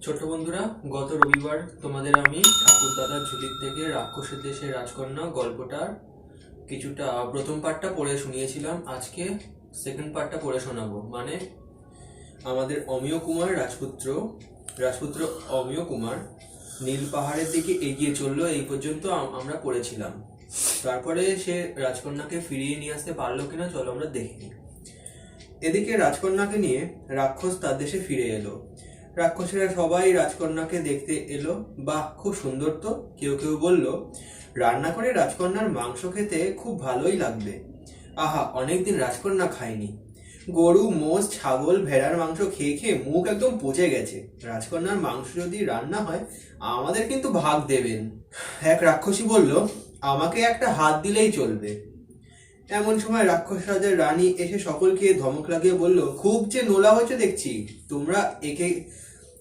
ছোট বন্ধুরা, গত রবিবার তোমাদের আমি ঠাকুরদাদার ঝুলির থেকে রাক্ষসের দেশে রাজকন্যা গল্পটার কিছুটা প্রথম পার্টটা পড়ে শুনিয়েছিলাম। আজকে সেকেন্ড পার্টটা পড়ে শোনাবো। মানে আমাদের অমিয় কুমার রাজপুত্র রাজপুত্র অমিয় কুমার নীল পাহাড়ের দিকে এগিয়ে চললো। এই পর্যন্ত আমরা পড়েছিলাম। তারপরে সে রাজকন্যাকে ফিরিয়ে নিয়ে আসতে পারলো কিনা চলো আমরা দেখি। এদিকে রাজকন্যাকে নিয়ে রাক্ষস তার দেশে ফিরে এলো। রাক্ষসেরা সবাই রাজকন্যাকে দেখতে এলো। বাহ, খুব সুন্দর তো। কেউ কেউ বলল, রান্না করে রাজকন্যার মাংস খেতে খুব ভালোই লাগবে। আহা, অনেকদিন রাজকন্যা খায়নি। গরু, মোষ, ছাগল, ভেড়ার মাংস খেয়ে খেয়ে মুখ একদম পচে গেছে। রাজকন্যার মাংস যদি রান্না হয় আমাদের কিন্তু ভাগ দেবেন। এক রাক্ষসী বলল, আমাকে একটা হাত দিলেই চলবে। এমন সময় রাক্ষস রাজার রানী এসে সকলকে ধমক লাগিয়ে বলল, খুব যে নোলা হয়েছে দেখছি।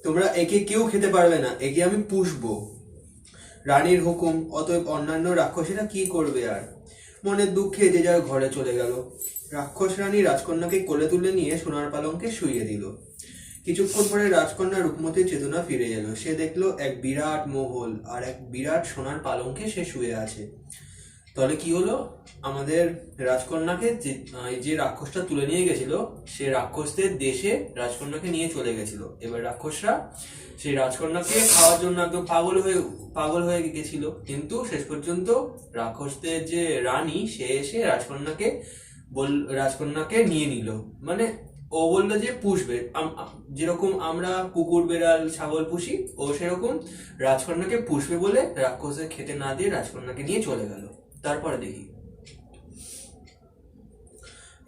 তোমরা একে কেউ খেতে পারবে না। একে আমি পুষবো। রানীর হুকুম, অতএব অন্যান্য রাক্ষসীরা কি করবে আর। মনের দুঃখে যে যার ঘরে চলে গেল। রাক্ষস রানী রাজকন্যাকে কোলে তুলে নিয়ে সোনার পালঙ্কে শুইয়ে দিল। কিছুক্ষণ পরে রাজকন্যা রূপমতির চেতনা ফিরে এলো। সে দেখলো এক বিরাট মহল আর এক বিরাট সোনার পালঙ্কে সে শুয়ে আছে। তাহলে কি হলো, আমাদের রাজকন্যাকে যে রাক্ষসটা তুলে নিয়ে গেছিল সে রাক্ষসদের দেশে রাজকন্যাকে নিয়ে চলে গেছিল। এবার রাক্ষসরা সেই রাজকন্যাকে খাওয়ার জন্য একদম পাগল হয়ে গেছিল। কিন্তু শেষ পর্যন্ত রাক্ষসদের যে রানী সে এসে রাজকন্যাকে নিয়ে নিল। মানে ও বললো যে পুষবে, যেরকম আমরা কুকুর, বেড়াল, ছাগল পুষি, ও সেরকম রাজকন্যাকে পুষবে বলে রাক্ষসদের খেতে না দিয়ে রাজকন্যাকে নিয়ে চলে গেল। তারপরে দেখি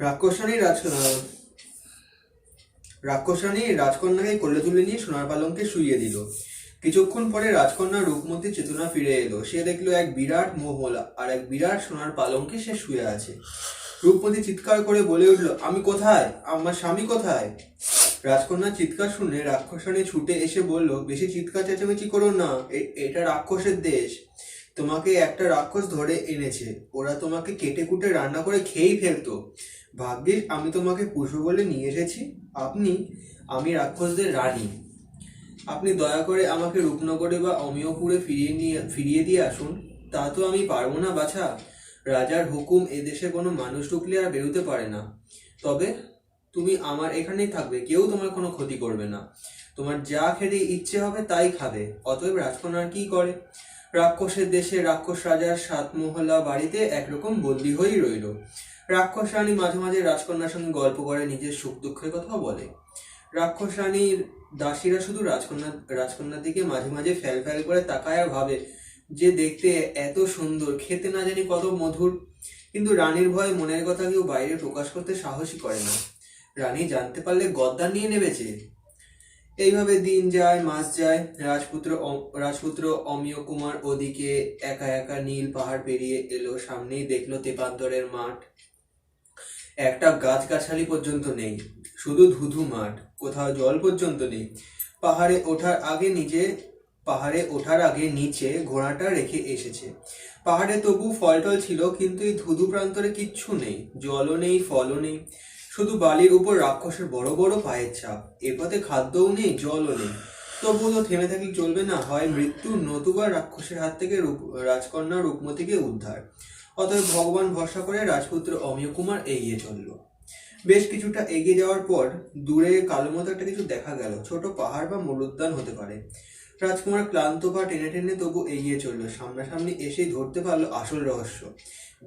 রাক্ষসানী রাজকন্যাকে কোলে তুলে নিয়ে সোনার পালঙ্কে শুইয়ে দিল। কিছুক্ষণ পরে রাজকন্যা রূপমতির চেতনা ফিরে এলো। সে দেখলো এক বিরাট মহল আর এক বিরাট সোনার পালঙ্কে সে শুয়ে আছে। রূপমতি চিৎকার করে বলে উঠলো, আমি কোথায়? আমার স্বামী কোথায়? রাজকন্যার চিৎকার শুনে রাক্ষসানী ছুটে এসে বলল, বেশি চিৎকার চেঁচামেচি করো না, এটা রাক্ষসের দেশ। তোমাকে একটা রাক্ষস ধরে এনেছে। ওরা তোমাকে কেটে কুটে রান্না করে খেয়েই ফেলতো। ভাগ্যিস আমি তোমাকে পুষবো বলে নিয়ে এসেছি। আমি রাক্ষসদের রানী। আপনি দয়া করে আমাকে রূপনগরে বা অমিয়পুরে ফিরিয়ে দিয়ে আসুন। তা তো আমি পারবো না বাছা। রাজার হুকুম, এদেশে কোনো মানুষ ঢুকলে আর বেরোতে পারে না। তবে তুমি আমার এখানেই থাকবে, কেউ তোমার কোনো ক্ষতি করবে না। তোমার যা খেতে ইচ্ছে হবে তাই খাবে। অতএব রাজকন্যার কি করে? রাক্ষসের দেশে রাক্ষস রাজার 7 মহলা বাড়িতে একরকম বন্দী হয়েই রইল। রাক্ষস রানী মাঝে মাঝে রাজকন্যার সঙ্গে গল্প করে, নিজের সুখ দুঃখের কথা বলে। রাক্ষস রানীর দাসীরা শুধু রাজকন্যার দিকে মাঝে মাঝে ফ্যাল ফ্যাল করে তাকায় আর ভাবে যে দেখতে এত সুন্দর, খেতে না জানি কত মধুর। কিন্তু রানীর ভয়ে মনের কথা কেউ বাইরে প্রকাশ করতে সাহসই করে না। রানী জানতে পারলে গদ্দার নিয়ে নেবেছে। এইভাবে দিন যায়, মাস যায়। রাজপুত্র অমিয় কুমার ওদিকে একা একা নীল পাহাড় পেরিয়ে এলো। সামনেই দেখলো তেপান্তরের মাঠ। একটা গাছগাছালি পর্যন্ত নেই, শুধু ধুধু মাঠ। কোথাও জল পর্যন্ত নেই। পাহাড়ে ওঠার আগে নিচে ঘোড়াটা রেখে এসেছে। পাহাড়ে তবু ফলটল ছিল, কিন্তু এই ধুধু প্রান্তরে কিচ্ছু নেই। জলও নেই, ফলও নেই, শুধু বালির উপর রাক্ষসের বড় বড় পায়ের ছাপ। এ পথে খাদ্যও নেই, জলও নেই। তবু তো থেমে থাকলে চলবে না, হয় মৃত্যু নতুবা রাক্ষসের হাত থেকে রাজকন্যা রূপমতিকে উদ্ধার। অতএব ভগবান ভরসা করে রাজপুত্র অমিয় কুমার এগিয়ে চলল। বেশ কিছুটা এগিয়ে যাওয়ার পর দূরে কালো মতো একটা কিছু দেখা গেল। ছোট পাহাড় বা মরুদ্যান হতে পারে। রাজকুমার ক্লান্ত পা টেনে টেনে তবু এগিয়ে চললো। সামনাসামনি এসেই ধরতে পারলো আসল রহস্য।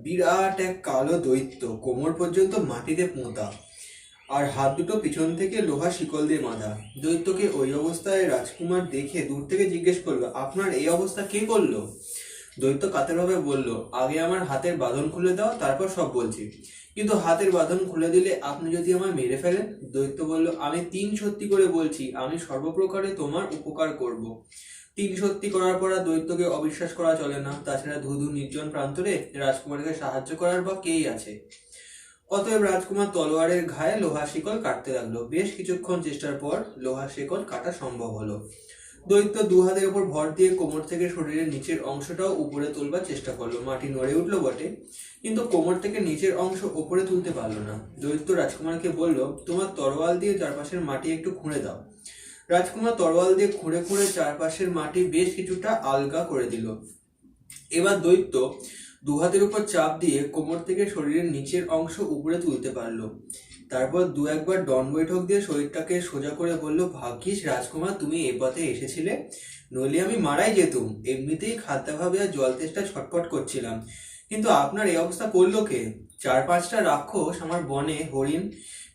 বিরাট এক কালো দৈত্য, কোমর পর্যন্ত মাটিতে পোঁতা, আর হাত দুটো পিছন থেকে লোহা শিকল দিয়ে বাঁধা। দৈত্যকে ওই অবস্থায় রাজকুমার দেখে দূর থেকে জিজ্ঞেস করলো, আপনার এই অবস্থা কে করলো? দৈত্য কাতরভাবে বলল, আগে আমার হাতের বাঁধন খুলে দাও, তারপর সব বলছি। কিন্তু হাতের বাঁধন খুলে দিলে আপনি যদি আমায় মেরে ফেলেন? দৈত্য বলল, আমি 3 সত্যি করে বলছি, আমি সর্বপ্রকারে তোমার উপকার করব। 3 সত্যি করার পর দৈত্যকে অবিশ্বাস করা চলে না। তাছাড়া ধুধু নির্জন প্রান্তরে রাজকুমারকে সাহায্য করার বা কেই আছে? অতএব রাজকুমার তলোয়ারের ঘায়ে লোহা শিকল কাটতে লাগলো। বেশ কিছুক্ষণ চেষ্টার পর লোহা শিকল কাটা সম্ভব হলো। দৈত্য 2 হাতের উপর ভর দিয়ে কোমর থেকে শরীরের নিচের অংশটাও উপরে তোলবার চেষ্টা করলো। মাটি নড়ে উঠলো বটে, কিন্তু কোমর থেকে নিচের অংশ উপরে তুলতে পারলো না। দৈত্য রাজকুমারকে বলল, তোমার তরোয়াল দিয়ে চারপাশের মাটি একটু খুঁড়ে দাও। রাজকুমার তরোয়াল দিয়ে খুঁড়ে খুঁড়ে চারপাশের মাটি বেশ কিছুটা আলগা করে দিল। এবার দৈত্য দুহাতের উপর চাপ দিয়ে কোমর থেকে শরীরের নিচের অংশ উপরে তুলতে পারলো। তারপর দু একবার দণ্ড বৈঠক দিয়ে শরীরটাকে সোজা করে বলল, ভাগ্যিস রাজকুমার তুমি এ পথে এসেছিলে, নইলে আমি মারাই যেতুম। এমনিতেই খাদ্যাভাবে আর জল তেষ্টা ছটফট করছিলাম, কিন্তু আপনার এই অবস্থা করলো কে? 4-5টা রাক্ষস আমার বনে হরিণ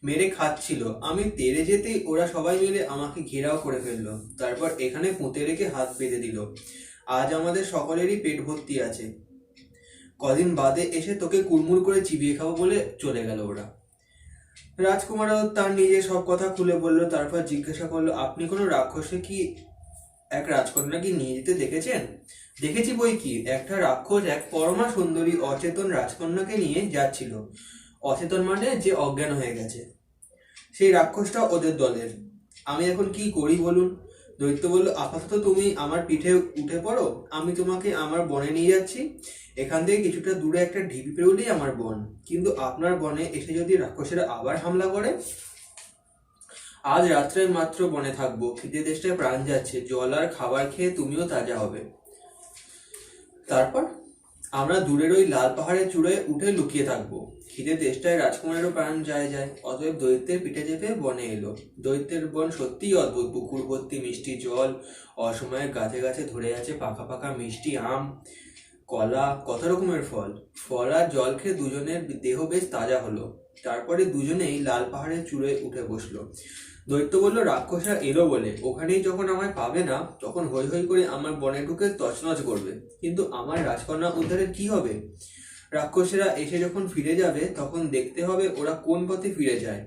মেরে খাচ্ছিল, আমি তেড়ে যেতেই ওরা সবাই মিলে আমাকে ঘেরাও করে ফেললো। তারপর এখানে পুঁতে রেখে হাত বেঁধে দিল। আজ আমাদের সকলেরই পেট ভর্তি আছে, কদিন বাদে এসে তোকে কুড়মুড় করে চিবিয়ে খাবো বলে চলে গেল ওরা। রাজকুমারও তার নিজের সব কথা খুলে বলল। তারপর জিজ্ঞাসা করলো, আপনি কোনো রাক্ষসে কি এক রাজকন্যা কি নিয়ে যেতে দেখেছেন? দেখেছি বই কি, একটা রাক্ষস এক পরমা সুন্দরী অচেতন রাজকন্যাকে নিয়ে যাচ্ছিল। অচেতন মানে যে অজ্ঞান হয়ে গেছে। সেই রাক্ষসটা ওদের দলের। আমি এখন কি করি বলুন? দৈত্য বলল, আপাতত তুমি আমার পিঠে উঠে পড়ো, আমি তোমাকে আমার বনে নিয়ে যাচ্ছি। এখান থেকে কিছুটা দূরে একটা ঢিপি পেরোলেই আমার বন, কিন্তু আপনার বনে এসে যদি রাক্ষসেরা আবার হামলা করে? আজ রাত্রে মাত্র বনে থাকবো, খিদে তেষ্টায় প্রাণ যাচ্ছে, জল আর খাবার খেয়ে তুমিও তাজা হবে। তারপর আমরা দূরের ওই লাল পাহাড়ের চূড়ায় উঠে লুকিয়ে থাকবো। খিদে তেষ্টায় রাজকুমারেরও প্রাণ যায়। অতএব দৈত্যের পিঠে চেপে বনে এলো। দৈত্যের বন সত্যিই অদ্ভুত। পুকুর ভর্তি মিষ্টি জল, অসময়ে গাছে গাছে ধরে আছে পাকা পাকা মিষ্টি আম, কলা, কত রকমের ফল। ফল আর জল খেয়ে দুজনের দেহ বেশ তাজা হলো। তারপরে দুজনেই লাল পাহাড়ের চূড়ায় উঠে বসলো। দৈত্য বলল, রাক্ষসরা এলো বলে ওখানেই যখন আমায় পাবে না, তখন হৈ হৈ করে আমার বনে ঢুকে তছনছ করবে, কিন্তু আমার রাজকন্যা উদ্ধারের কি হবে? রাক্ষসেরা এসে যখন ফিরে যাবে, তখন দেখতে হবে ওরা কোন পথে ফিরে যায়।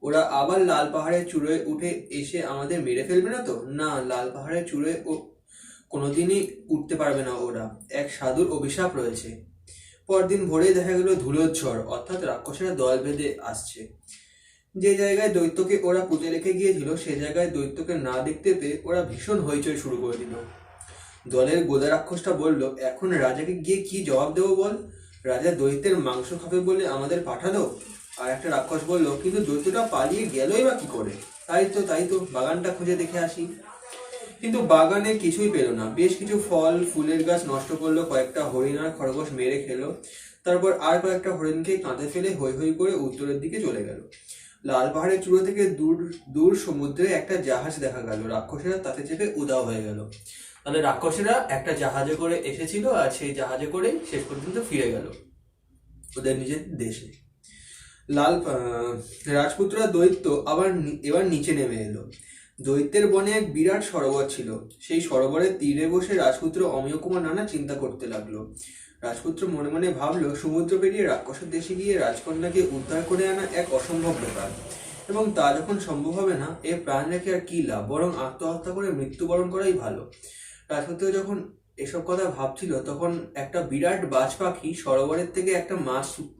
ওরা আবার লাল পাহাড়ের চূড়ায় উঠে এসে আমাদের মেরে ফেলবে না তো? না, লাল পাহাড়ের চূড়ায় কোনোদিনই উঠতে পারবে না ওরা, এক সাধুর অভিশাপ রয়েছে। পরদিন ভোরে দেখা গেল ধুলোর ঝড়, অর্থাৎ রাক্ষসেরা দল বেঁধে আসছে। যে জায়গায় দৈত্যকে ওরা পুঁতে রেখে গিয়েছিল, সে জায়গায় দৈত্যকে না দেখতে পেয়ে ওরা ভীষণ হইচই শুরু করে দিল। দলের গোদা রাক্ষসটা বলল, এখন রাজাকে গিয়ে কি জবাব দেবো বল? রাজা দৈত্যের মাংস খাবে বলে আমাদের পাঠালো। আর একটা রাক্ষস বলল, কিন্তু দৈত্যটা পালিয়ে গেলই বা কি করে? তাই তো বাগানটা খুঁজে দেখে আসি। কিন্তু বাগানে কিছুই পেল না। বেশ কিছু ফল ফুলের গাছ নষ্ট করলো, কয়েকটা হরিণ আর খরগোশ মেরে খেলো। তারপর আর কয়েকটা হরিণকে কাঁধে ফেলে হৈ হৈ করে উত্তরের দিকে চলে গেল। লাল পাহাড়ের চূড়ো থেকে দূর দূর সমুদ্রে একটা জাহাজ দেখা গেল। রাক্ষসেরা তাতে চেপে উধাও হয়ে গেল। তাহলে রাক্ষসেরা একটা জাহাজে করে এসেছিল, আর সেই জাহাজে করে শেষ পর্যন্ত ফিরে গেল ওদের নিজের দেশে। রাজপুত্ররা দৈত্য এবার নিচে নেমে এলো। দৈত্যের বনে এক বিরাট সরোবর ছিল। সেই সরোবরের তীরে বসে রাজপুত্র অমিয় কুমার নানা চিন্তা করতে লাগলো। রাজপুত্র মনে মনে ভাবলো, সমুদ্র পেরিয়ে রাক্ষসের দেশে গিয়ে রাজকন্যাকে উদ্ধার করে আনা এক অসম্ভব ব্যাপার, এবং তা যখন সম্ভব হবে না, এ প্রাণ রেখে আর কি লাভ, বরং আত্মহত্যা করে মৃত্যুবরণ করাই ভালো। রাজপুত্র যখন এসব কথা ভাবছিল, তখন একটা বিরাট বাজ পাখি সরোবরের থেকে একটা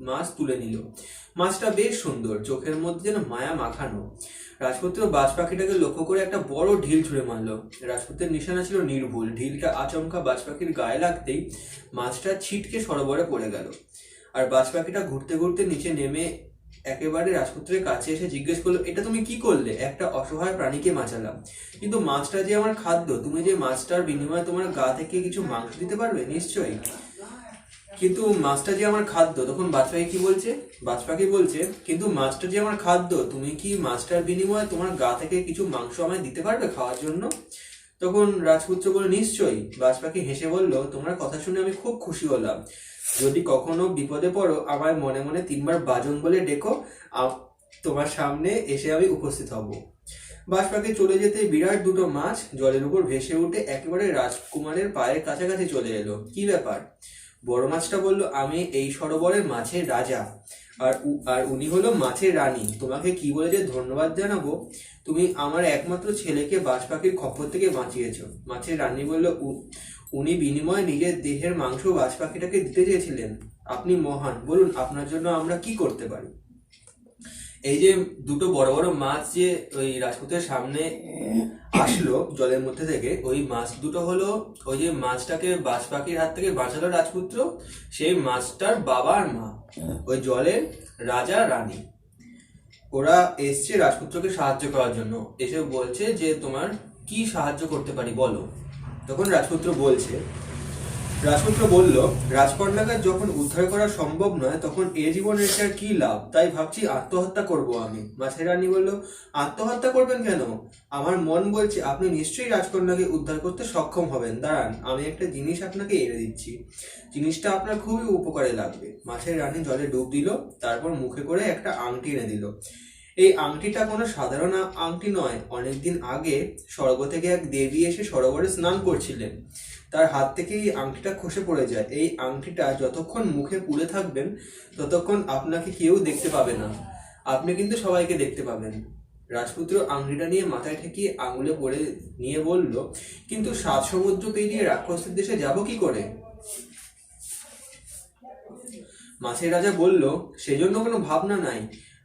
মাছ তুলে নিল। মাছটা বেশ সুন্দর, চোখের মধ্যে যেন মায়া মাখানো। রাজপুত্র বাজ পাখিটাকে লক্ষ্য করে একটা বড় ঢিল ছুঁড়ে মারল। রাজপুত্রের নিশানা ছিল নির্ভুল। ঢিলটা আচমকা বাজ পাখির গায়ে লাগতেই মাছটা ছিটকে সরোবরে পড়ে গেল। আর বাজ পাখিটা ঘুরতে ঘুরতে নিচে নেমে একেবারে রাজপুত্রের কাছে এসে জিজ্ঞেস করলো, এটা তুমি কি করলে? একটা অসহায় প্রাণীকে বাঁচালাম, কিন্তু মাছটা যে আমার খাদ্য, তুমি যে মাছটার বিনিময়ে তোমার গা থেকে কিছু মাংস দিতে পারবে? নিশ্চয়ই, কিন্তু মাছটা যে আমার খাদ্য। তখন বাজ পাখি কি বলছে? বাজ পাখি বলছে, কিন্তু মাছটা যে আমার খাদ্য, তুমি কি মাছটার বিনিময়ে তোমার গা থেকে কিছু মাংস আমায় দিতে পারবে খাওয়ার জন্য? তখন রাজপুত্র বলল, নিশ্চয়ই। বাজ পাখি হেসে বলল, তোমার কথা শুনে আমি খুব খুশি হলাম। যদি কখনো বিপদে পড়ো, আমায় মনে মনে 3 বার বাজন বলে ডেকো, তোমার সামনে এসে আমি উপস্থিত হব। বাজ পাখি চলে যেতে বিরাট দুটো মাছ জলের উপর ভেসে উঠে একেবারে রাজকুমারের পায়ের কাছাকাছি চলে এলো। কি ব্যাপার? বড় মাছটা বলল, আমি এই সরোবরের মাছের রাজা, আর উনি হলো মাছের রানী। তোমাকে কি বলে যে ধন্যবাদ জানাবো। তুমি আমার একমাত্র ছেলেকে বাজ পাখির খপ্পর থেকে বাঁচিয়েছো। মাছের রানী বলল, উনি বিনিময়ে নিজের দেহের মাংস বাজ পাখিটাকে দিতে চেয়েছিলেন। আপনি মহান, বলুন আপনার জন্য আমরা কি করতে পারি? এই যে দুটো বড় বড় মাছ যে ওই রাজপুত্রের সামনে আসলো জলের মধ্যে থেকে, ওই মাছ দুটো হলো ওই যে মাছটাকে বাজ পাখির হাত থেকে বাঁচালো রাজপুত্র, সেই মাছটার বাবা আর মা, ওই জলের রাজা রানী। ওরা এসছে রাজপুত্রকে সাহায্য করার জন্য, এসে বলছে যে তোমার কি সাহায্য করতে পারি বলো। তখন রাজপুত্র বলল, রাজকন্যাকে যখন উদ্ধার করা সম্ভব নয় তখন এ জীবনে এসে আর কি লাভ, তাই ভাবছি আত্মহত্যা করব আমি। মাছের রানী বলল, আত্মহত্যা করবেন কেন? আমার মন বলছে আপনি নিশ্চয়ই রাজকন্যাকে উদ্ধার করতে সক্ষম হবেন। দাঁড়ান, আমি একটা জিনিস আপনাকে এনে দিচ্ছি, জিনিসটা আপনার খুবই উপকারে লাগবে। মাছের রানী জলে ডুব দিল, তারপর মুখে করে একটা আংটি এনে দিল। এই আংটিটা কোনো সাধারণ আংটি নয়। অনেকদিন আগে স্বর্গ থেকে এক দেবী এসে সরোবরে স্নান করছিলেন, তার হাত থেকে এই আংটিটা খসে পড়ে যায়। এই আংটিটা যতক্ষণ মুখে পুড়ে থাকবেন ততক্ষণ আপনাকে কেউ দেখতে পাবে না, আপনি কিন্তু সবাইকে দেখতে পাবেন। রাজপুত্র আংটিটা নিয়ে মাথায় ঠেকিয়ে আঙুলে পড়ে নিয়ে বলল, কিন্তু 7 সমুদ্র পেরিয়ে রাক্ষসদের দেশে যাব কি করে? মাছের রাজা বলল, সেজন্য কোনো ভাবনা নাই।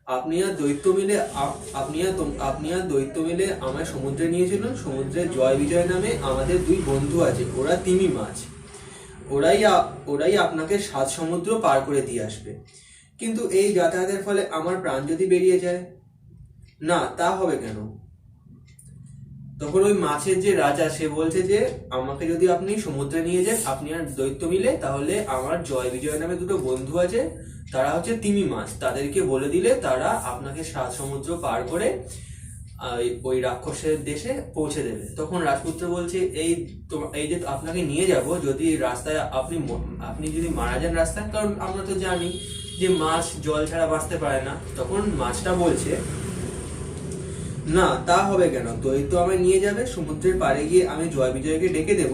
আপনি আর দৈত্য মিলে আমায় সমুদ্রে নিয়ে চলুন। সমুদ্রে জয় বিজয় নামে আমাদের 2 বন্ধু আছে, ওরা তিমি মাছ। ওরাই আপনাকে 7 সমুদ্র পার করে দিয়ে আসবে। কিন্তু এই যাতায়াতের ফলে আমার প্রাণ যদি বেরিয়ে যায়? না, তা হবে কেন? তখন ওই মাছের যে রাজা, সে বলছে যে আমাকে যদি আপনি সমুদ্রে নিয়ে যান, আপনি আর দৈত্য মিলে, তাহলে আমার জয় বিজয় নামে 2 বন্ধু আছে, তারা হচ্ছে তিমি মাছ, তাদেরকে বলে দিলে তারা আপনাকে 7 সমুদ্র পার করে ওই রাক্ষসের দেশে পৌঁছে দেবে। তখন রাজপুত্র বলছে, এই যে আপনাকে নিয়ে যাব, যদি রাস্তায় আপনি যদি মারা যান রাস্তায়, কারণ আমরা তো জানি যে মাছ জল ছাড়া বাঁচতে পারে না। তখন মাছটা বলছে, না, তা হবে কেন? দৈত্য আমায় নিয়ে যাবে, সমুদ্রের পাড়ে গিয়ে আমি জয় বিজয়কে ডেকে দেব,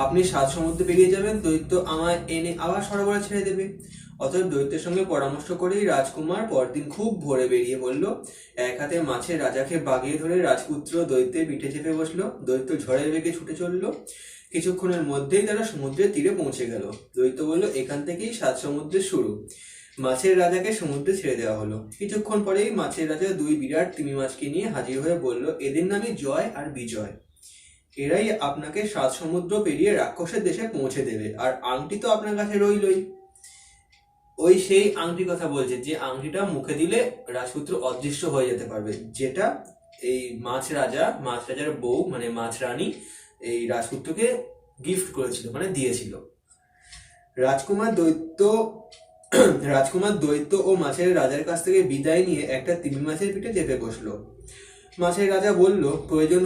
আপনি 7 সমুদ্র পেরিয়ে যাবেন, দৈত্য আমায় এনে আবার সরোবরে ছেড়ে দেবে। অতএব দৈত্যের সঙ্গে পরামর্শ করেই রাজকুমার পরদিন খুব ভোরে বেরিয়ে পড়ল। এক হাতে মাছের রাজাকে বাগিয়ে ধরে রাজপুত্র দৈত্যের পিঠে চেপে বসলো। দৈত্য ঝড়ের বেগে ছুটে চলল। কিছুক্ষণের মধ্যেই তারা সমুদ্রের তীরে পৌঁছে গেল। দৈত্য বলল, এখান থেকেই 7 সমুদ্রের শুরু। মাছের রাজাকে সমুদ্রে ছেড়ে দেওয়া হলো। কিছুক্ষণ পরেই মাছের রাজা 2 বিরাট তিমি মাছকে নিয়ে হাজির হয়ে বলল, এদের নামই জয় আর বিজয়। এরাই আপনাকে 7 সমুদ্র পেরিয়ে রাক্ষসের দেশে পৌঁছে দেবে। আর আংটি তো আপনার কাছে রইলই। ওই সেই আংটির কথা বলছে, যে আংটিটা মুখে দিলে রাজপুত্র অদৃশ্য হয়ে যেতে পারবে, যেটা এই মাছ রাজার বউ মানে মাছ রানী এই রাজপুত্রকে গিফট করেছিল, মানে দিয়েছিল। রাজকুমার দৈত্য ও মাছের রাজার কাছ থেকে বিদায় নিয়ে একটা তিমি মাছের পিঠে চেপে বসলো। মাছের রাজা বলল, প্রয়োজন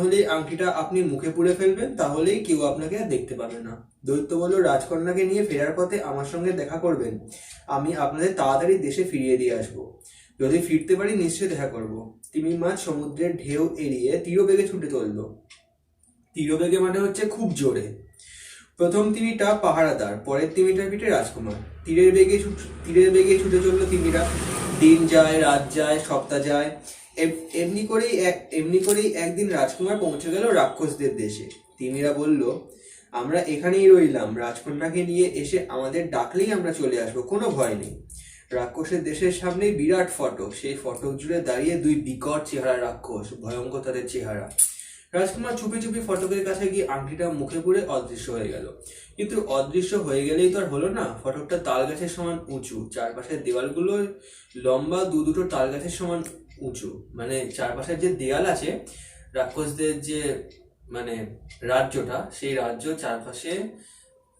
হলেই আংটিটা আপনি মুখে পুড়ে ফেলবেন, তাহলেই কেউ আপনাকে আর দেখতে পাবে না। দৈত্য বলল, রাজকন্যাকে নিয়ে ফেরার পথে আমার সঙ্গে দেখা করবেন, আমি আপনাদের তাড়াতাড়ি দেশে ফিরিয়ে দিয়ে আসবো। যদি ফিরতে পারি নিশ্চয়ই দেখা করব। তিমি মাছ সমুদ্রের ঢেউ এড়িয়ে তীরবেগে ছুটে চলল। তীরবেগে মানে হচ্ছে খুব জোরে। প্রথম তিমিটা পাহারাদার, পরের তিমিটার পিঠে রাজকুমার। তীরের বেগে ছুটে চললো তিমিরা। দিন যায়, রাত যায়, সপ্তাহ যায়। এমনি করেই একদিন রাজকুমার পৌঁছে গেল রাক্ষসদের দেশে। তিমিরা বলল, আমরা এখানেই রইলাম, রাজকন্যাকে নিয়ে এসে আমাদের ডাকলেই আমরা চলে আসবো, কোনো ভয় নেই। রাক্ষসের দেশের সামনেই বিরাট ফটক, সেই ফটক জুড়ে দাঁড়িয়ে 2 বিকট চেহারা রাক্ষস, ভয়ঙ্কর তাদের চেহারা। রাজকুমার চুপি চুপি ফটকের কাছে গিয়ে আংটিটা মুখে পুড়ে অদৃশ্য হয়ে গেল। কিন্তু অদৃশ্য হয়ে গেলেই তো আর হলো না, ফটকটা তাল গাছের সমান উঁচু, চারপাশের দেওয়ালগুলো লম্বা, দুটো তাল গাছের সমান উঁচু। মানে চারপাশের যে দেয়াল আছে রাক্ষসদের যে মানে রাজ্যটা, সেই রাজ্য চারপাশে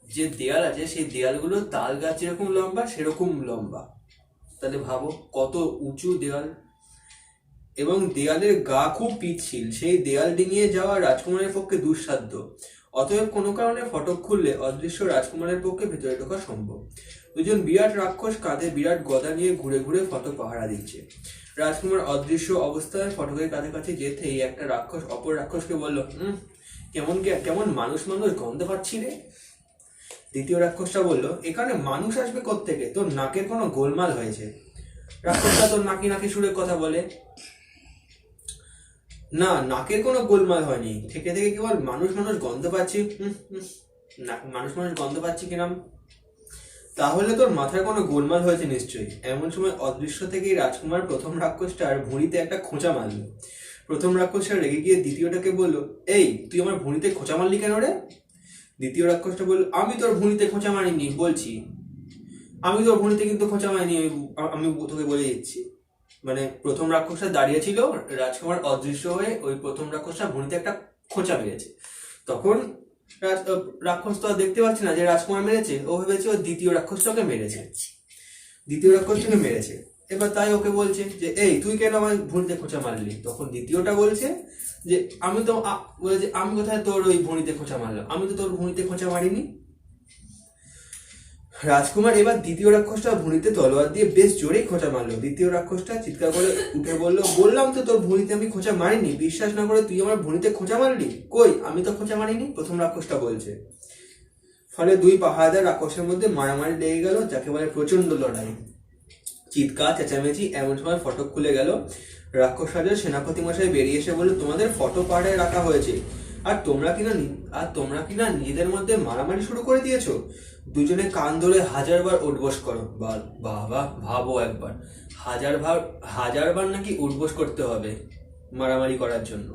যে দেয়াল আছে সেই দেয়ালগুলো তাল গাছ যেরকম লম্বা সেরকম লম্বা। তাহলে ভাবো কত উঁচু দেয়াল, এবং দেয়ালের গা খুব পিচ্ছিল। সেই দেয়াল ডিঙিয়ে যাওয়া রাজকুমারের পক্ষে দুঃসাধ্য। অতএব কোনো কারণে ফটক খুললে অদৃশ্য রাজকুমারের পক্ষে ভেতরে ঢোকা সম্ভব। 2 বিরাট রাক্ষস কাঁধে বিরাট গদা নিয়ে ঘুরে ঘুরে ফটক পাহারা দিচ্ছে। রাজকুমার অদৃশ্য অবস্থায় ফটকের কাছাকাছি যেতেই একটা রাক্ষস অপর রাক্ষসকে বলল, কেমন মানুষ গন্ধ পাচ্ছি রে। দ্বিতীয় রাক্ষসটা বলল, এখানে মানুষ আসবে কোত্থেকে, তোর নাকের কোনো গোলমাল হয়েছে। রাক্ষসটা তোর নাকি সুরে কথা বলে, না, নাকের কোনো গোলমাল হয়নি, থেকে কেবল মানুষ গন্ধ পাচ্ছি। মানুষ গন্ধ পাচ্ছি কিরাম? তাহলে তোর মাথায় কোনো গোলমাল হয়েছে নিশ্চয়ই। এমন সময় অদৃশ্য থেকেই রাজকুমার প্রথম রাক্ষসটার ভুঁড়িতে একটা খোঁচা মারল। প্রথম রাক্ষসটা রেগে গিয়ে দ্বিতীয়টাকে বলল, এই তুই আমার ভুঁড়িতে খোঁচা মারলি কেন রে? দ্বিতীয় রাক্ষসটা বলল, আমি তোর ভুঁড়িতে খোঁচা মারিনি, বলছি আমি তোর ভুঁড়িতে কিন্তু খোঁচা মারিনি, আমি তোকে বলে দিচ্ছি। মানে প্রথম রাক্ষসটা দাঁড়িয়ে ছিল, রাজকুমার অদৃশ্য হয়ে ওই প্রথম রাক্ষসটা ভুঁড়িতে একটা খোঁচা মেরেছে। তখন রাক্ষস তো আর দেখতে পাচ্ছে না যে রাজকুমার মেরেছে, ও ভেবেছে ও দ্বিতীয় রাক্ষসটাকে মেরেছে, দ্বিতীয় রাক্ষসটাকে মেরেছে। এবার তাই ওকে বলছে যে এই তুই কেন আমার ভুঁড়িতে খোঁচা মারলি? তখন দ্বিতীয়টা বলছে যে আমি তো বলে যে আমি কোথায় তোর ওই ভুঁড়িতে খোঁচা মারলাম, আমি তো তোর ভুঁড়িতে খোঁচা মারিনি। রাজকুমার এবার দ্বিতীয় রাক্ষসটা ভুঁড়িতে তলোয়ার দিয়ে বেশ জোরেই খোঁচা মারলো। দ্বিতীয় রাক্ষসটা চিৎকার করে উঠে বলল, বললাম তো তোর ভুঁড়িতে আমি খোঁচা মারিনি, বিশ্বাস না করে তুই আমার ভুঁড়িতে খোঁচা মারলি। কই, আমি তো খোঁচা মারিনি, প্রথম রাক্ষসটা বলছে। ফলে দুই পাহাড়দার রাক্ষসের মধ্যে মারামারি লেগে গেল, যাকে বলে প্রচন্ড লড়াই। চিৎকার চেঁচামেচি, এমন সময় ফটক খুলে গেল। রাক্ষস রাজার সেনাপতি মশাই বেরিয়ে এসে বলল, তোমাদের ফটো পাহাড়ে রাখা হয়েছে, আর তোমরা কিনা নিজেদের মধ্যে মারামারি শুরু করে দিয়েছো। দুজনে কান ধরে 1000বার উঠবোস করো। বাবা, ভাবো একবার, 1000বার নাকি উঠবোস করতে হবে মারামারি করার জন্য।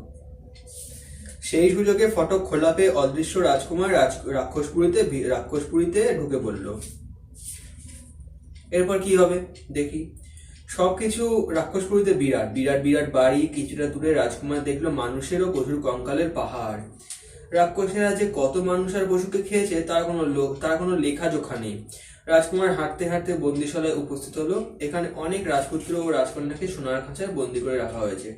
সেই সুযোগে ফটক খোলা পেয়ে অদৃশ্য রাজকুমার রাক্ষসপুরীতে ঢুকে পড়ল। এরপর কি হবে দেখি। সবকিছু রাক্ষসপুরীতে বিরাট বিরাট বিরাট বাড়ি, কিছুটা দূরে রাজকুমার দেখলো মানুষের ও পশুর কঙ্কালের পাহাড়। রাক্ষসেরা যে কত মানুষ আর পশুকে খেয়েছে তার কোনো লেখা জোখা নেই। রাজকুমার হাঁটতে হাঁটতে বন্দিশালায় উপস্থিত হলো। এখানে অনেক রাজপুত্র ও রাজকন্যাকে সোনার খাঁচায় বন্দি করে রাখা হয়েছে।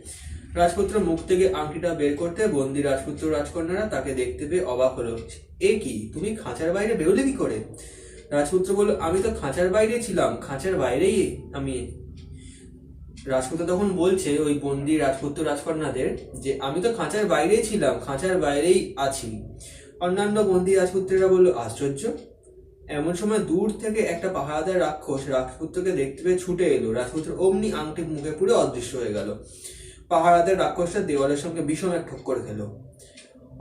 রাজপুত্র মুখ থেকে আংটিটা বের করতে বন্দি রাজপুত্র রাজকন্যারা তাকে দেখতে পেয়ে অবাক হলো। এ কি, তুমি খাঁচার বাইরে বেরোলে কি করে? রাজপুত্র বলল, আমি তো খাঁচার বাইরে ছিলাম, খাঁচার বাইরেই আমি। রাজপুত্র তখন বলছে ওই বন্দি রাজপুত্র রাজকন্যাদের যে আমি তো খাঁচার বাইরেই ছিলাম, খাঁচার বাইরেই আছি। অন্যান্য বন্দি রাজপুত্রেরা বলল, আশ্চর্য। এমন সময় দূর থেকে একটা পাহারাদার রাক্ষস রাজপুত্রকে দেখতে পেয়ে ছুটে এলো। রাজপুত্র অমনি আংটি মুখে পুরে অদৃশ্য হয়ে গেল। পাহারাদার রাক্ষসটা দেওয়ালের সঙ্গে ভীষণ এক ঠক্কর খেলো।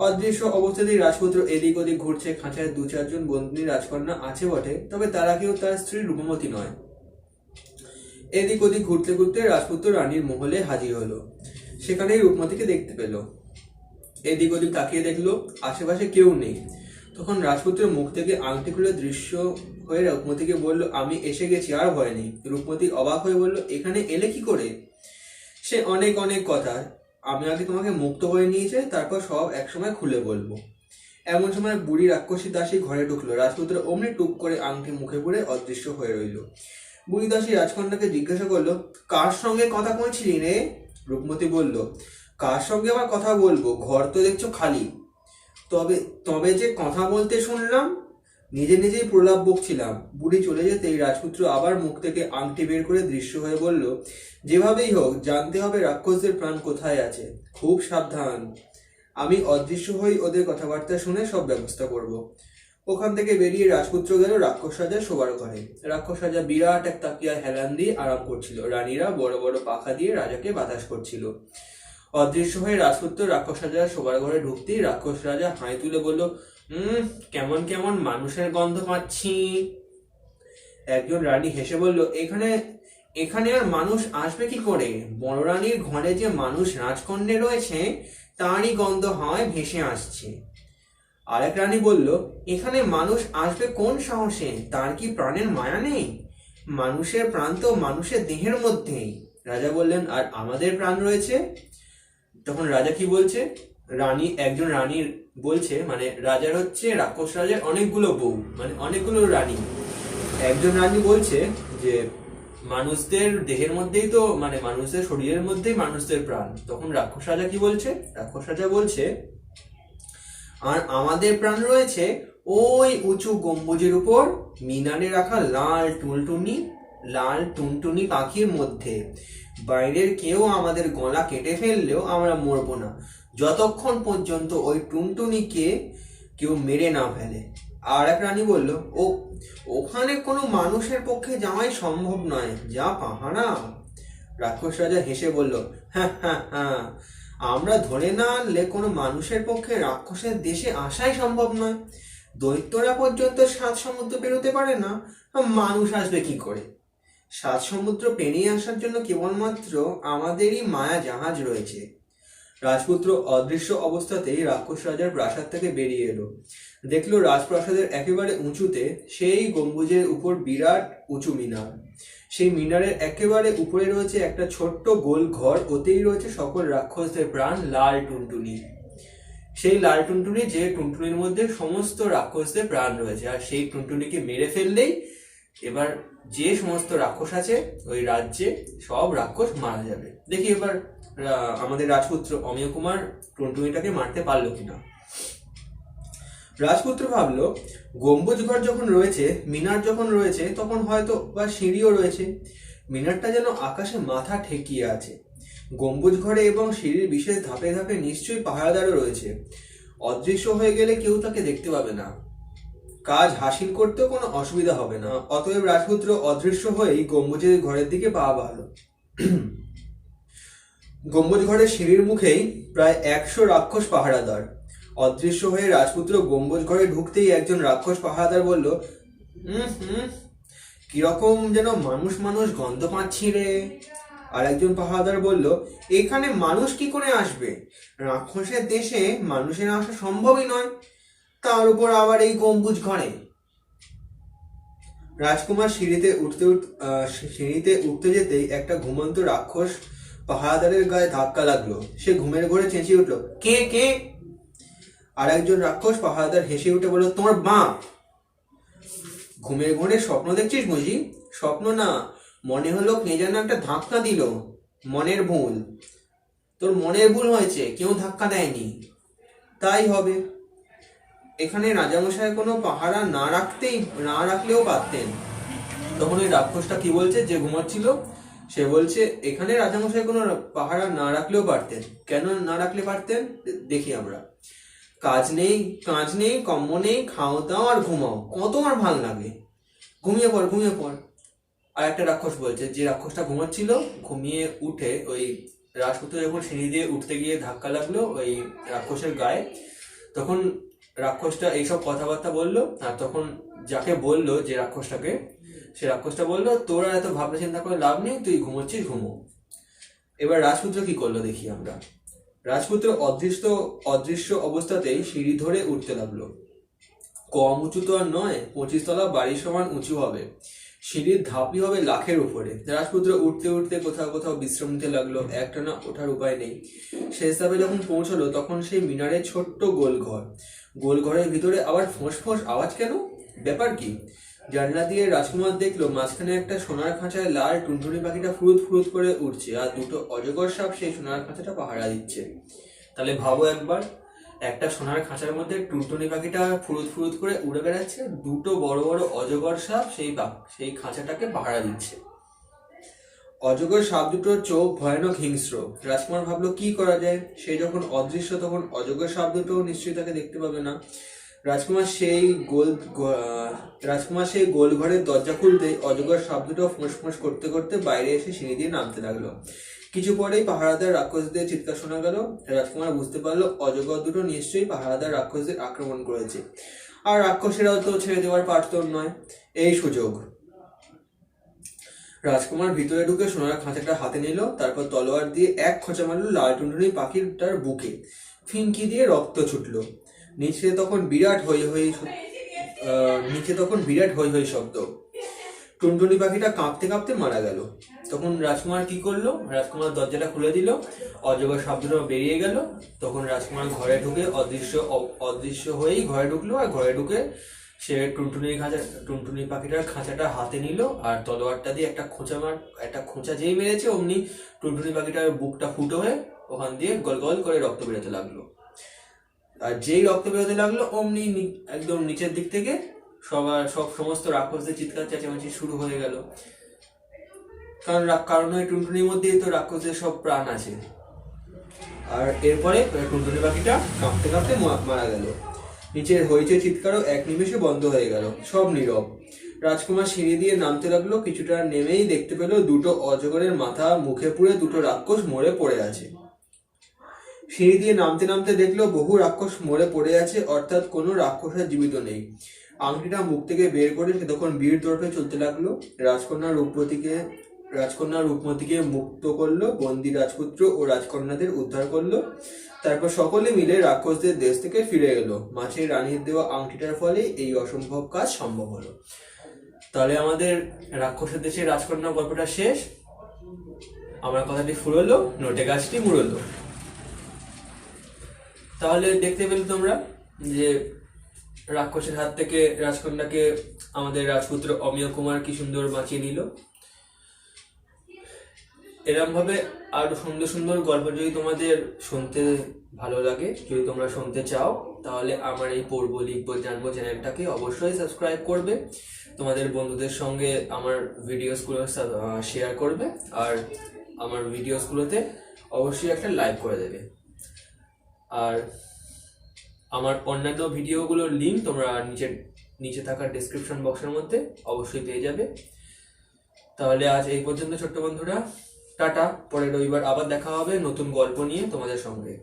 অদৃশ্য অবস্থাতেই রাজপুত্র এদিক ওদিক ঘুরছে। খাঁচায় 2-4 জন বন্দিনী রাজকন্যা আছে বটে, তবে তারা কেউ তার স্ত্রী রূপমতী নয়। এদিক ওদিক ঘুরতে ঘুরতে রাজপুত্র রানীর মহলে হাজির হলো। সেখানেই রূপমতীকে দেখতে পেল। এদিক ওদিক তাকিয়ে দেখলো আশেপাশে কেউ নেই। তখন রাজপুত্র মুখ থেকে আংটি খুলে দৃশ্য হয়ে রূপমতীকে বলল, আমি এসে গেছি, আর ভয় নেই। রূপমতী অবাক হয়ে বলল, এখানে এলে কি করে? সে অনেক অনেক কথা, আমি আগে তোমাকে মুক্ত করে নিয়েছে, তারপর সব একসময় খুলে বলবো। এমন সময় বুড়ি রাক্ষসী দাসী ঘরে ঢুকলো। রাজপুত্র অমনি টুক করে আংটি মুখে পুরে অদৃশ্য হয়ে রইল। বুড়ি দাসী রাজকন্যাকে জিজ্ঞাসা করলো, কার সঙ্গে কথা বলছিলি রে? রূপমতী বলল, কার সঙ্গে আবার কথা বলবো, ঘর তো দেখছো খালি। তবে তবে যে কথা বলতে শুনলাম। নিজে নিজেই প্রলাপ বকছিলাম। বুড়ি চলে যেতেই রাজপুত্র আবার মুখ থেকে আংটি বের করে দৃশ্য হয়ে বলল, যেভাবেই হোক জানতে হবে রাক্ষসদের প্রাণ কোথায় আছে, খুব সাবধান। আমি অদৃশ্য হই ওদের কথাবার্তা শুনে সব ব্যবস্থা করব। ওখান থেকে বেরিয়ে রাজপুত্র গেল রাক্ষস রাজার শোবার ঘরে। রাক্ষস রাজা বিরাট এক তাকিয়া হেলান দিয়ে আরাম করছিল। রানীরা বড় বড় পাখা দিয়ে রাজাকে বাতাস করছিল। অদৃশ্য হয়ে রাজপুত্র রাক্ষস রাজার শোবার ঘরে ঢুকতেই রাক্ষস রাজা হাই তুলে বলল, কেমন কেমন মানুষের গন্ধ পাচ্ছি। একজন রানী হেসে বলল, এখানে এখানে আর মানুষ আসবে কি করে? বড় রানীর ঘরে যে মানুষ রাজকন্যা রয়েছে তারই গন্ধ হয় ভেসে আসছে। আরেক রানী বলল, এখানে মানুষ আসবে কোন সাহসে? তার কি প্রাণের মায়া নেই? মানুষের প্রাণ তো মানুষের দেহের মধ্যেই। রাজা বললেন, আর আমাদের প্রাণ রয়েছে। তখন রাজা কি বলছে? একজন রানীর বলছে, মানে রাজার হচ্ছে রাক্ষস রাজার অনেকগুলো বউ, মানে অনেকগুলো রানী। একজন রানী বলছে যে মানুষদের দেহের মধ্যেই তো, মানে মানুষদের শরীরের মধ্যেই মানুষদের প্রাণ। তখন রাক্ষস রাজা কি বলছে? রাক্ষস রাজা বলছে, আর আমাদের প্রাণ রয়েছে ওই উঁচু গম্বুজের উপর মিনারে রাখা লাল টুনটুনি পাখির মধ্যে। বাইরের কেউ আমাদের গলা কেটে ফেললেও আমরা মরবো না, যতক্ষণ পর্যন্ত ওই টুনটুনিকে কেউ মেরে না ফেলে। আর এক রানী বলল, ওখানে কোনো মানুষের পক্ষে যাওয়াই সম্ভব নয়, যা পাহারা। রাক্ষস রাজা হেসে বলল, হ্যাঁ হ্যাঁ হ্যাঁ, আমরা ধরে না আনলে কোনো মানুষের পক্ষে রাক্ষসের দেশে আসাই সম্ভব নয়। দৈত্যরা পর্যন্ত 7 সমুদ্র পেরোতে পারে না, মানুষ আসবে কি করে? 7 সমুদ্র পেরিয়ে আসার জন্য কেবলমাত্র আমাদেরই মায়া জাহাজ রয়েছে। রাজপুত্র অদৃশ্য অবস্থাতেই রাক্ষস রাজার প্রাসাদ থেকে বেরিয়ে এলো। দেখলো রাজপ্রাসাদের একেবারে উঁচুতে সেই গম্বুজের উপর বিরাট উঁচু মিনার। সেই মিনারের একেবারে উপরে রয়েছে একটা ছোট্ট গোল ঘর, ওতেই রয়েছে সকল রাক্ষসদের প্রাণ লাল টুনটুনি। সেই লাল টুনটুনি, যে টুনটুনির মধ্যে সমস্ত রাক্ষসদের প্রাণ রয়েছে, আর সেই টুনটুনিকে মেরে ফেললেই এবার যে সমস্ত রাক্ষস আছে ওই রাজ্যে সব রাক্ষস মারা যাবে। দেখি এবার আমাদের রাজপুত্র অমিয় কুমার টুনটুনিটাকে মারতে পারলো কিনা। রাজপুত্র ভাবলো, গম্বুজ ঘর যখন রয়েছে, মিনার যখন রয়েছে, তখন হয়তো বা সিঁড়িও রয়েছে। মিনারটা যেন আকাশে মাথা ঠেকিয়ে আছে। গম্বুজ ঘরে এবং সিঁড়ির বিশেষ ধাপে ধাপে নিশ্চয়ই পাহারাদারও রয়েছে। অদৃশ্য হয়ে গেলে কেউ তাকে দেখতে পাবে না, কাজ হাসিল করতেও কোনো অসুবিধা হবে না। অতএব রাজপুত্র অদৃশ্য হয়েই গম্বুজের ঘরের দিকে পা বাড়ালো। গম্বুজ ঘরের সিঁড়ির মুখেই প্রায় 100 রাক্ষস পাহারাদার। অদৃশ্য হয়ে রাজপুত্র গম্বুজ ঘরে ঢুকতেই একজন রাক্ষস পাহারাদার বলল, কিরকম যেন মানুষ মানুষ গন্ধ পাচ্ছি রে। আর একজন পাহারাদার বলল, এখানে মানুষ কি করে আসবে? রাক্ষসের দেশে মানুষের আসা সম্ভবই নয়, তার উপর আবার এই গম্বুজ ঘরে। রাজকুমার সিঁড়িতে উঠতে যেতেই একটা ঘুমন্ত রাক্ষস পাহারাদারের গায়ে ধাক্কা লাগলো। সে ঘুমের ঘোরে চেঁচিয়ে উঠলো, কে কে? আর একজন রাক্ষস পাহারাদার হেসে উঠে বলল, তোমার বাপ। ঘুমের ঘোরে স্বপ্ন দেখছিস বুঝি? স্বপ্ন না, মনে হলো কে যেন একটা ধাক্কা দিল। মনের ভুল। তোর মনের ভুল হয়েছে, কেউ ধাক্কা দেয়নি। তাই হবে। এখানে রাজামশাই কোনো পাহারা না রাখলেও পারতেন। তখন ওই রাক্ষসটা কি বলছে, যে ঘুমাচ্ছিল, সে বলছে, এখানে রাজামশাই কোনো পাহারা না রাখলেও পারতেন। কেন না রাখলে পারতেন? দেখি আমরা। কাজ নেই, কম্ম নেই, খাও দাও আর ঘুমাও, কত আর ভাল লাগে। ঘুমিয়ে পড়। আর একটা রাক্ষস বলছে, যে রাক্ষসটা ঘুমাচ্ছিল, ঘুমিয়ে উঠে ওই রাজপুত্র যখন সিঁড়ি দিয়ে উঠতে গিয়ে ধাক্কা লাগলো ওই রাক্ষসের গায়ে, তখন রাক্ষসটা এইসব কথাবার্তা বললো। আর তখন যাকে বললো, যে রাক্ষসটাকে, সে রাক্ষসটা বললো, তোর আর এত ভাবনা চিন্তা করে লাভ নেই, তুই ঘুমোচ্ছিস, ঘুমো। এবার রাজপুত্র কি করলো দেখি আমরা। রাজপুত্র অদৃশ্য অবস্থাতেই সিঁড়ি ধরে উঠতে লাগলো। কম উঁচু তো আর নয়, 25 তলা বাড়ির সমান উঁচু হবে। সিঁড়ির ধাপই হবে লাখের উপরে। রাজপুত্র উঠতে উঠতে কোথাও বিশ্রাম নিতে লাগলো। একটানা ওঠার উপায় নেই। শেষ ধাপে যখন পৌঁছলো, তখন সেই মিনারের ছোট্ট গোল ঘরের ভিতরে আবার ফোঁস আওয়াজ কেন? ব্যাপার কি? জানলা দিয়ে রাজকুমার দেখলো, মাঝখানে একটা সোনার খাঁচায় লাল টুনটুনি পাখিটা ফুরুত করে উঠছে, আর দুটো অজগর সাপ সেই সোনার খাঁচাটা পাহারা দিচ্ছে। তাহলে ভাবো একবার, একটা সোনার খাঁচার মধ্যে টুনটুনি পাখিটা ফুরুত করে উড়ে বেড়াচ্ছে, দুটো বড় অজগর সাপ সেই খাঁচাটাকে পাহারা দিচ্ছে। অজগর সাপ দুটোর চোখ ভয়ানক হিংস্র। রাজকুমার ভাবলো, কি করা যায়? সে যখন অদৃশ্য, তখন অজগর সাপ দুটো নিশ্চয়ই তাকে দেখতে পাবে না। রাজকুমার সেই গোল ঘরের দরজা খুলতেই অজগর সাপ দুটো ফোঁস করতে বাইরে এসে সিঁড়ি দিয়ে নামতে লাগলো। কিছু পরেই পাহারাদার রাক্ষসদের চিৎকার শোনা গেল। রাজকুমার বুঝতে পারলো, অজগর দুটো নিশ্চয়ই পাহারাদার রাক্ষসদের আক্রমণ করেছে, আর রাক্ষসেরাও তো ছেড়ে দেওয়ার পারতর নয়। এই সুযোগ। রাজকুমার ভিতরে ঢুকে সোনার খাঁচাটা হাতে নিল, তারপর তলোয়ার দিয়ে এক খোঁচা মারল লাল টুনটুনি পাখিটার বুকে। ফিনকি দিয়ে রক্ত ছুটলো। নিচে তখন বিরাট হই হই শব্দ। টুনটুনি পাখিটা কাঁপতে মারা গেল। তখন রাজকুমার কি করলো? রাজকুমার দরজাটা খুলে দিল, অজগর সাপ দুটো বেরিয়ে গেল। তখন রাজকুমার ঘরে ঢুকে অদৃশ্য হয়েই ঘরে ঢুকলো, আর ঘরে ঢুকে সে টুনটুনি পাখিটার খাঁচাটা হাতে নিল, আর তলোয়ারটা দিয়ে একটা খোঁচা যেই মেরেছে, অমনি টুনটুনি পাখিটার বুকটা ফুটো হয়ে ওখান দিয়ে গল করে রক্ত বেরোতে লাগলো। আর যেই রক্ত বেরোতে লাগলো, অমনি একদম নিচের দিক থেকে সমস্ত রাক্ষসদের চিৎকার চেঁচামেচি শুরু হয়ে গেল। কারণ ওই টুনটুনির মধ্যেই তো রাক্ষসদের সব প্রাণ আছে। আর এরপরে টুনটুনি পাখিটা কাঁপতে মারা গেল। নিচের হইচই চিৎকারও এক নিমেষে বন্ধ হয়ে গেল। সব নীরব। রাজকুমার সিঁড়ি দিয়ে নামতে লাগলো। কিছুটা নেমেই দেখতে পেল, দুটো অজগরের মাথা মুখে পুড়ে দুটো রাক্ষস মরে পড়ে আছে। সিঁড়ি দিয়ে নামতে দেখলো, বহু রাক্ষস মরে পড়ে আছে, অর্থাৎ কোনো রাক্ষস জীবিত নেই। আংটিটা মুখ থেকে বের করে সে তখন বীর দর্পে চলতে লাগলো। রাজকন্যা রূপমতিকে মুক্ত করলো, বন্দি রাজপুত্র ও রাজকন্যাদের উদ্ধার করলো। তারপর সকলে মিলে রাক্ষসদের দেশ থেকে ফিরে এলো। মাছের রানীর দেওয়া আংটিটার ফলে এই অসম্ভব কাজ সম্ভব হলো। তাহলে আমাদের রাক্ষসের দেশে রাজকন্যা গল্পটা শেষ। আমার কথাটি ফুরলো, নোটে গাছটি মুড়লো। তাহলে দেখতে পেলে তোমরা যে রাক্ষসের হাত থেকে রাজকন্যাকে আমাদের রাজপুত্র অমিয় কুমার কি সুন্দর বাঁচিয়ে নিল। এরকম ভাবে আরো সুন্দর সুন্দর গল্প যদি তোমাদের শুনতে ভালো লাগে, যদি তোমরা শুনতে চাও, তাহলে আমার এই পড়বো লিখবো জানবো চ্যানেলটাকে অবশ্যই সাবস্ক্রাইব করবে, তোমাদের বন্ধুদের সঙ্গে আমার ভিডিওসগুলো শেয়ার করবে, আর আমার ভিডিওসগুলোতে অবশ্যই একটা লাইক করে দেবে। আর আমার অন্যান্য ভিডিওগুলোর লিঙ্ক তোমরা নিচে থাকা ডেসক্রিপশন বক্সের মধ্যে অবশ্যই পেয়ে যাবে। তাহলে আজ এই পর্যন্ত ছোট্ট বন্ধুরা, টাটা। পরের রবিবার আবার দেখা হবে নতুন গল্প নিয়ে তোমাদের সঙ্গে।